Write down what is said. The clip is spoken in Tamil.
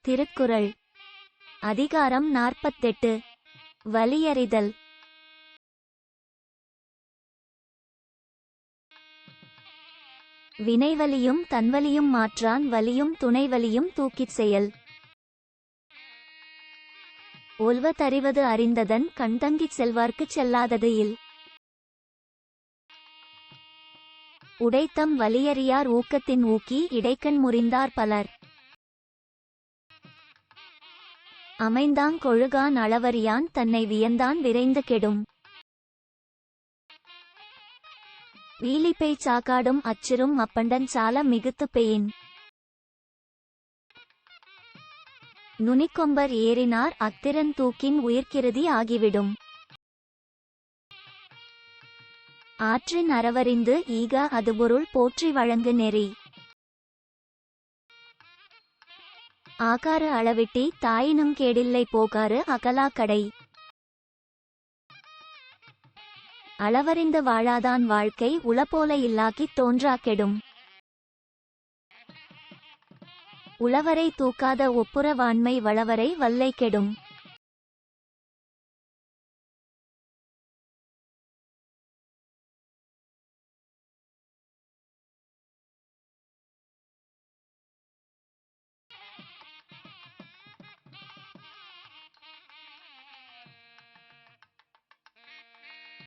திருக்குறள் அதிகாரம் 48 வலியறிதல். வினைவலியும் தன்வலியும் மாற்றான் வலியும் துணைவலியும் தூக்கிச் செயல். ஒல்வ தறிவது அறிந்ததன் கண்தங்கிச் செல்வார்க்குச் செல்லாதது இல். உடைத்தம் வலியறியார் ஊக்கத்தின் ஊக்கி இடைக்கண் முறிந்தார் பலர். அமைந்தாங் கொழுகான் அளவறியான் தன்னை வியந்தான் விரைந்து கெடும். வீலிப்பெய் சாக்காடும் அச்சிரும் அப்பண்டன் சால மிகுத்து பெயின். நுனிக்கொம்பர் ஏறினார் அத்திறன் தூக்கின் உயிர்க்கிருதி ஆகிவிடும். ஆற்றின் அறவறிந்து ஈக அதுபொருள் போற்றி வழங்கு நெறி. ஆகாறு அளவிட்டி தாயினும் கேடில்லை போகாறு அகலாக்கடை. அளவறிந்து வாழாதான் வாழ்க்கை உளப்போல இல்லாக்கித் தோன்றா கெடும். உளவரை தூக்காத ஒப்புர வாண்மை வளவரை வல்லை கெடும்.